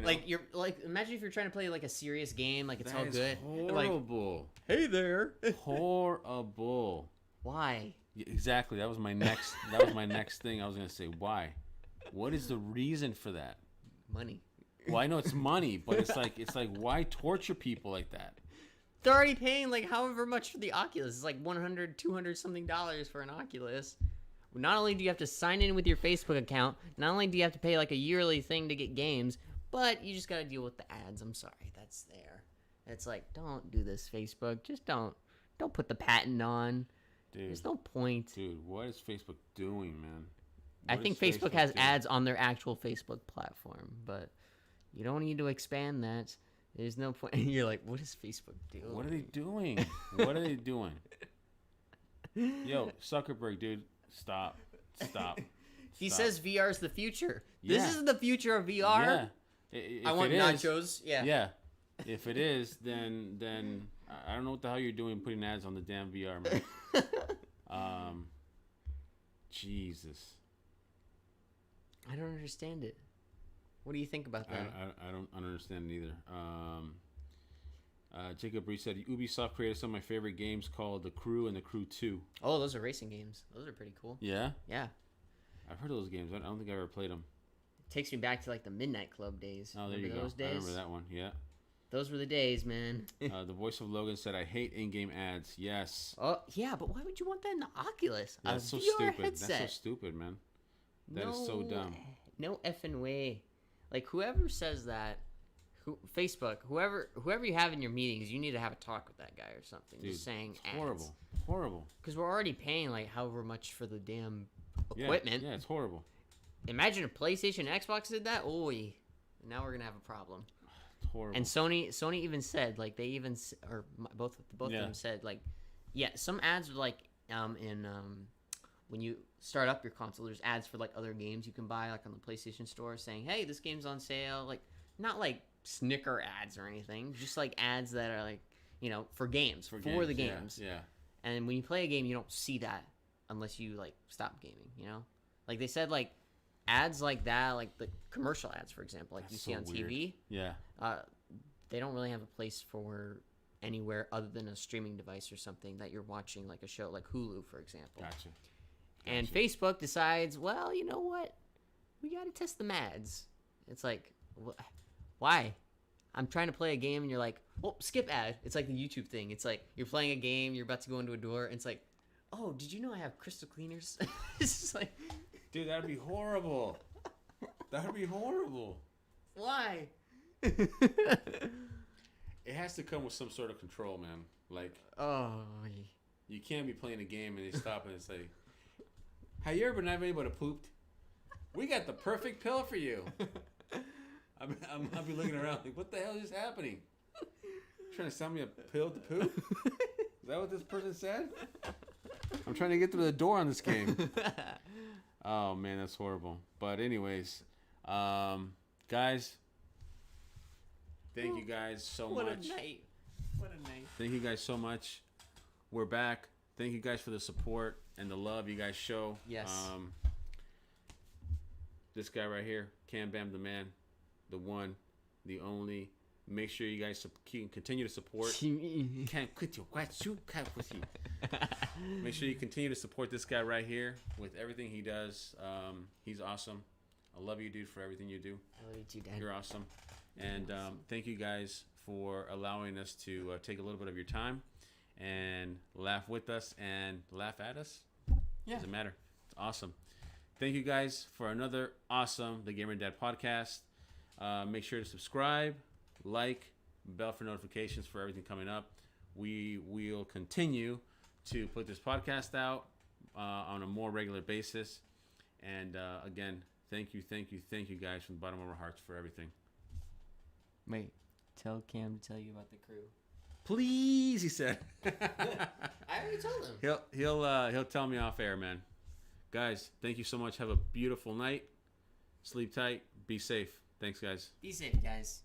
Like you're like, imagine if you're trying to play like a serious game, like it's that all is good. horrible. Like, hey there. Horrible. Why? Yeah, exactly. That was my next thing I was gonna say. Why? What is the reason for that? Money. Well, I know it's money, but it's like why torture people like that? They're already paying like however much for the Oculus. It's like $100, $200 something for an Oculus. Not only do you have to sign in with your Facebook account, not only do you have to pay like a yearly thing to get games, but you just got to deal with the ads. I'm sorry, that's there. It's like, don't do this, Facebook. Just don't put the patent on. Dude, there's no point. Dude, what is Facebook doing, man? I think Facebook has ads on their actual Facebook platform, but you don't need to expand that. There's no point. You're like, what is Facebook doing? What are they doing? What are they doing? Yo, Zuckerberg, dude, stop. He says VR is the future. Yeah. This is the future of VR. Yeah. I want nachos. Yeah. Yeah. If it is, then I don't know what the hell you're doing putting ads on the damn VR, man. Jesus. I don't understand it. What do you think about that? I don't understand it either. Jacob Reese said Ubisoft created some of my favorite games called The Crew and The Crew 2. Oh, those are racing games. Those are pretty cool. Yeah? Yeah. I've heard of those games. I don't think I ever played them. It takes me back to like the Midnight Club days. Oh, there remember you those go. days? I remember that one. Yeah. Those were the days, man. The voice of Logan said, I hate in-game ads. Yes. Oh, yeah, but why would you want that in the Oculus? That's so VR stupid. Headset. That's so stupid, man. That is so dumb. No effing way. Like, whoever says that, Facebook, whoever you have in your meetings, you need to have a talk with that guy or something. Dude, just saying it's horrible. Horrible. Because we're already paying, like, however much for the damn equipment. Yeah, it's horrible. Imagine if PlayStation and Xbox did that. Oy. Now we're going to have a problem. It's horrible. And Sony even said, like, they even, or both of them said, like, yeah, some ads are like, when you start up your console, there's ads for like other games you can buy, like on the PlayStation Store, saying, "Hey, this game's on sale." Like, not like Snicker ads or anything, just like ads that are like, for games, for the games. Yeah. And when you play a game, you don't see that unless you like stop gaming. Like they said, like ads like that, like the commercial ads, for example, like That's you see so on weird. TV. Yeah. They don't really have a place for anywhere other than a streaming device or something that you're watching, like a show, like Hulu, for example. Gotcha. And Facebook decides, well, you know what? We got to test the ads. It's like, why? I'm trying to play a game, and you're like, oh, skip ad. It's like the YouTube thing. It's like you're playing a game, you're about to go into a door, and it's like, oh, did you know I have crystal cleaners? It's just like, dude, that'd be horrible. That'd be horrible. Why? It has to come with some sort of control, man. Like, you can't be playing a game and they stop and say, have you ever been able to pooped? We got the perfect pill for you. I'll be looking around like, what the hell is happening? Trying to sell me a pill to poop? Is that what this person said? I'm trying to get through the door on this game. Oh, man, that's horrible. But anyways, guys, thank you guys so much. What a night. Thank you guys so much. We're back. Thank you guys for the support and the love you guys show. Yes. This guy right here, Cam Bam the man, the one, the only. Make sure you guys continue to support. Make sure you continue to support this guy right here with everything he does. He's awesome. I love you, dude, for everything you do. I love you too, Dad. You're awesome. And thank you guys for allowing us to take a little bit of your time and laugh with us and laugh at us. Yeah. Doesn't matter. It's awesome. Thank you guys for another awesome The Gamer and Dad podcast. Make sure to subscribe, like, bell for notifications for everything coming up. We will continue to put this podcast out on a more regular basis. And again, thank you guys from the bottom of our hearts for everything. Wait, tell Cam to tell you about the crew. Please, he said. I already told him. He'll tell me off air, man. Guys, thank you so much. Have a beautiful night. Sleep tight. Be safe. Thanks, guys. Be safe, guys.